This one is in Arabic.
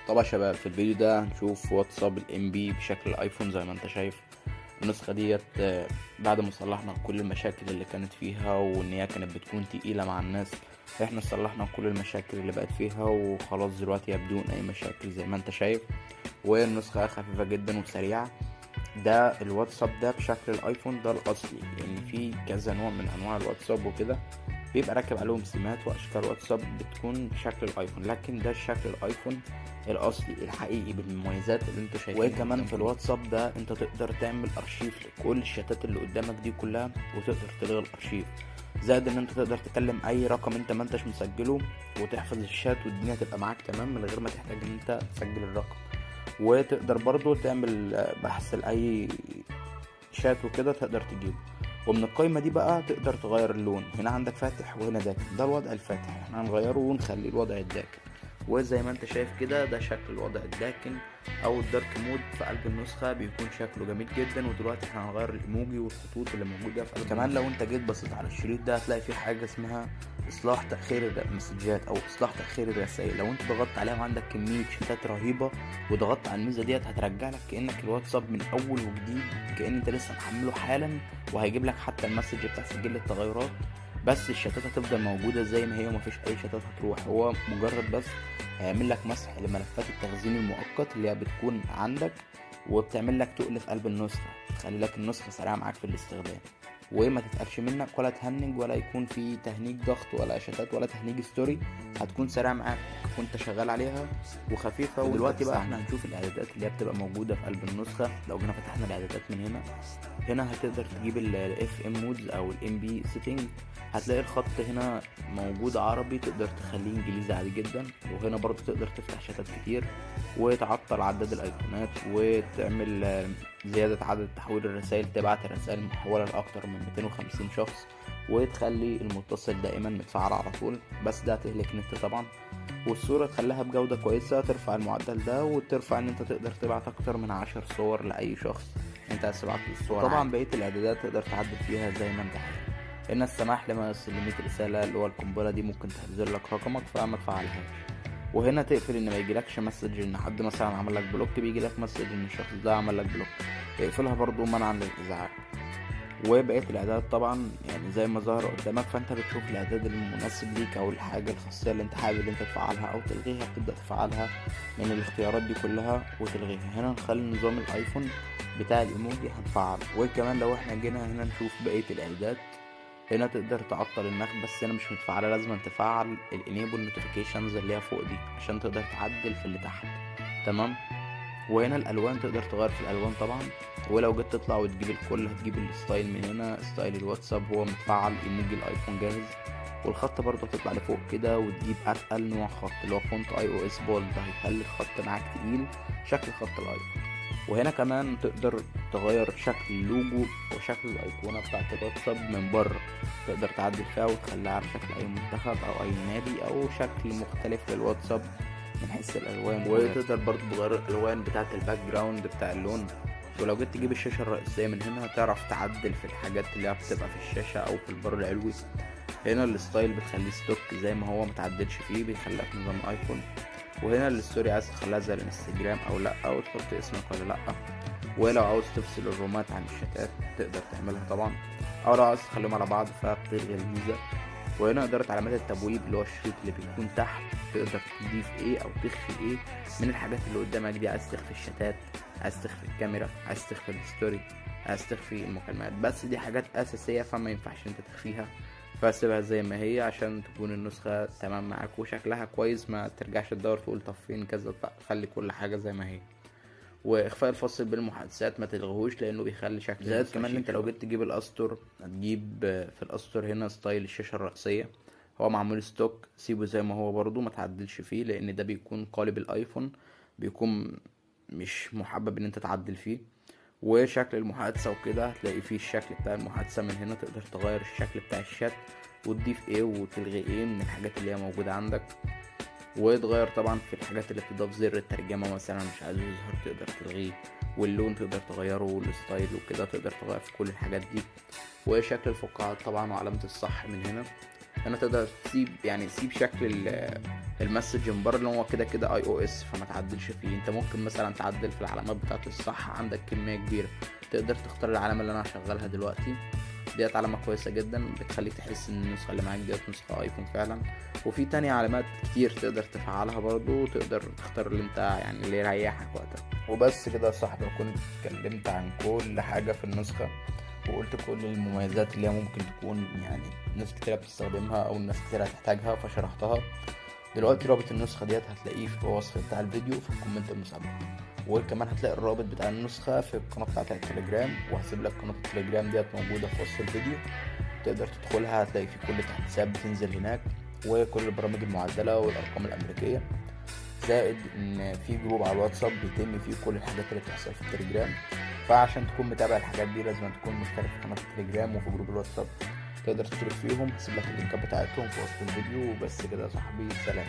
طبعا يا شباب في الفيديو ده هنشوف واتساب الام بي بشكل الايفون. زي ما انت شايف النسخة ديت بعد ما صلحنا كل المشاكل اللي كانت فيها وان هي كانت بتكون تقيلة مع الناس، احنا صلحنا كل المشاكل اللي بقت فيها وخلاص دلوقتي بدون اي مشاكل زي ما انت شايف. والنسخة خفيفة جدا وسريعة. ده الواتساب ده بشكل الايفون ده الاصلي، لان في كذا نوع من انواع الواتساب وكده بيبقى راكب عليهم سمات واشكال واتساب بتكون بشكل الايفون، لكن ده شكل الايفون الاصلي الحقيقي بالمميزات اللي انت شايفها. وكمان في الواتساب ده انت تقدر تعمل ارشيف لكل الشتات اللي قدامك دي كلها، وتقدر تلغي الارشيف، زائد ان انت تقدر تكلم اي رقم انت ما انتش مسجله وتحفظ الشات والدنيا تبقى معاك تمام من غير ما تحتاج ان انت تسجل الرقم. وتقدر برضو تعمل بحث لاي شات وكده تقدر تجيبه. ومن القائمة دي بقى تقدر تغير اللون، هنا عندك فاتح وهنا داكن، ده الوضع الفاتح، احنا هنغيره ونخليه الوضع الداكن. وزي ما انت شايف كده ده شكل الوضع الداكن او الدارك مود في قلب النسخة، بيكون شكله جميل جدا. ودلوقتي احنا هنغير الايموجي والخطوط اللي موجودة في قلب كمان لو انت جيت بصيت على الشريط ده هتلاقي فيه حاجة اسمها اصلاح تأخير المسجات او اصلاح تأخير الرسائل. لو انت ضغطت عليها وعندك كمية شتات رهيبة وضغطت على الميزة ديت هترجع لك كأنك الواتساب من اول وجديد، كأن انت لسه محمله حالا، وهيجيب لك حتى المسج بتاع سجل التغيرات. بس الشتات هتفضل موجودة زي ما هي ومفيش اي شتات هتروح، هو مجرد بس هيعمل لك مسح لملفات التخزين المؤقت اللي هي بتكون عندك، وبتعمل لك تقل في قلب النسخة، تخلي لك النسخة سريعة معاك في الاستخدام، وما تتقلش منك ولا تهنج ولا يكون في تهنيج ضغط ولا شتات ولا تهنيج ستوري. هتكون سريعة معاك وانت شغال عليها وخفيفة. ودلوقتي بقى احنا هنشوف الاعدادات اللي هي بتبقى موجودة في قلب النسخة. لو جينا فتحنا الاعدادات من هنا هتقدر تجيب اف ام مودز او الام بي سيتنج، هتلاقي الخط هنا موجود عربي، تقدر تخليه انجليزي عادي جدا. وهنا برضو تقدر تفتح شتات كتير وتعطل عدد الايقونات وتعمل زيادة عدد تحويل الرسائل، تبعت الرسائل محولة لأكتر من 250 شخص، وتخلي المتصل دائما متفعل على طول، بس ده هتهلك نت طبعا. والصورة تخليها بجودة كويسة، ترفع المعدل ده وترفع ان انت تقدر تبعت اكتر من 10 صور لأي شخص انت عايز تبعت له الصور. طبعا بقية الاعدادات تقدر تعدل فيها زي ما انت حابب. ان السماح لما يصل ل 100 رسالة اللي هو القنبلة دي ممكن تحذر لك رقمك فما تفعلهاش. وهنا تقفل ان ما يجيلكش مسج ان حد مثلا عمل لك بلوك، بيجي لك مسج ان الشخص ده عمل لك بلوك، اقفلها برضو منعا للازعاج. وبقية الاعداد طبعا يعني زي ما ظهر قدامك، فانت بتشوف الاعداد المناسب ليك او الحاجة الخاصية اللي انت حابب انت تفعلها او تلغيها، بتبدأ تفعلها من الاختيارات دي كلها وتلغيها. هنا نخلي نظام الايفون بتاع الايموجي هنفعله. وكمان لو احنا جينا هنا نشوف بقية الاعداد، هنا تقدر تعطل النخ، بس هنا مش متفعله، لازم تفعل الانيبل نوتيفيكيشنز اللي هي فوق دي عشان تقدر تعدل في اللي تحت. تمام. وهنا الالوان تقدر تغير في الالوان طبعا. ولو جيت تطلع وتجيب الكل هتجيب الستايل من هنا، ستايل الواتساب هو متفعل، ايموجي الايفون جاهز. والخط برضه تطلع لفوق كده وتجيب اتقل نوع خط اللي هو فونت اي او اس بولد، ده هيخلي الخط معاك تقيل شكل خط الايفون. وهنا كمان تقدر تغير شكل اللوجو وشكل الايقونه بتاعت الواتساب من بره، تقدر تعدل فيها وتخليها على شكل اي منتخب او اي نادي او شكل مختلف للواتساب من حيث الالوان. وتقدر برضو تغير الالوان بتاعت الباك جراوند بتاع اللون. ولو جيت تجيب الشاشه الرئيسيه من هنا هتعرف تعدل في الحاجات اللي هي بتبقى في الشاشه او في البر العلوي. هنا الستايل بتخليه ستوك زي ما هو متعدلش فيه، بيخليك نظام ايفون. وهنا الستوري عايز تخليها زي الانستجرام او لا، او تحط اسمك ولا لا. ولو عاوز تفصل الرومات عن الشتات تقدر تعملها طبعا، او لو عاوز تخليهم على بعض فبتلغي الميزه. وهنا إدارة علامات التبويب اللي هو الشريط اللي بيكون تحت، تقدر تضيف ايه او تخفي ايه من الحاجات اللي قدامك دي. عايز تخفي الشتات، عايز تخفي الكاميرا، عايز تخفي الستوري، عايز تخفي المكالمات، بس دي حاجات اساسية فما ينفعش انت تخفيها، فسيبها زي ما هي عشان تكون النسخة تمام معاك وشكلها كويس، ما ترجعش تدور تقول طب فين كذا، خلي كل حاجة زي ما هي. واخفاء الفصل بين المحادثات ما تلغوش لانه بيخلي شكل زائد. كمان انت لو جيت تجيب الاسطر هتجيب في الاسطر هنا ستايل الشاشه الرئيسيه، هو معمول ستوك، سيبه زي ما هو برضو ما تعدلش فيه، لان ده بيكون قالب الايفون، بيكون مش محبب ان انت تعدل فيه. وشكل المحادثه وكده هتلاقي فيه الشكل بتاع المحادثه من هنا، تقدر تغير الشكل بتاع الشات وتضيف ايه وتلغي ايه من الحاجات اللي هي موجوده عندك. ويتغير طبعا في الحاجات اللي بتضاف زر الترجمة مثلا مش عايز يظهر تقدر تلغيه، واللون تقدر تغيره والستايل وكده تقدر تغير في كل الحاجات دي. وشكل الفقاعات طبعا وعلامة الصح من هنا. هنا تقدر تسيب شكل المسج من بره اللي هو كده كده اي او اس، فما تعدلش فيه. انت ممكن مثلا تعدل في العلامات بتاعه الصح، عندك كميه كبيره تقدر تختار العلامه اللي انا هشغلها دلوقتي. ديت علامه كويسه جدا بتخليك تحس ان النسخه اللي معاك ديت نسخه ايفون فعلا. وفي تاني علامات كتير تقدر تفعلها برضو، تقدر تختار اللي انت اللي يريحك وقتها. وبس كده يا صاحبي، كنت اتكلمت عن كل حاجه في النسخه، وقلت كل المميزات اللي هي ممكن تكون ناس كتير بتستخدمها او ناس كتير هتحتاجها، فشرحتها. دلوقتي رابط النسخة ديت هتلاقيه في الوصف بتاع الفيديو في الكومنت المسابقة، وكمان هتلاقي الرابط بتاع النسخة في القناة بتاعة التليجرام، وهسيب لك قناة التليجرام ديت موجودة في وصف الفيديو، تقدر تدخلها هتلاقي في كل تحديثات بتنزل هناك، وكل البرامج المعدلة والأرقام الأمريكية، زائد إن في جروب على الواتساب بيتم فيه كل الحاجات اللي بتحصل في التليجرام. فعشان تكون متابع الحاجات دي لازم تكون مشترك في قناة التليجرام وفي جروب الواتساب، تقدر تشترك فيهم، هسيب لك اللينكات بتاعتهم في وصف الفيديو. وبس كده يا صاحبي، سلام.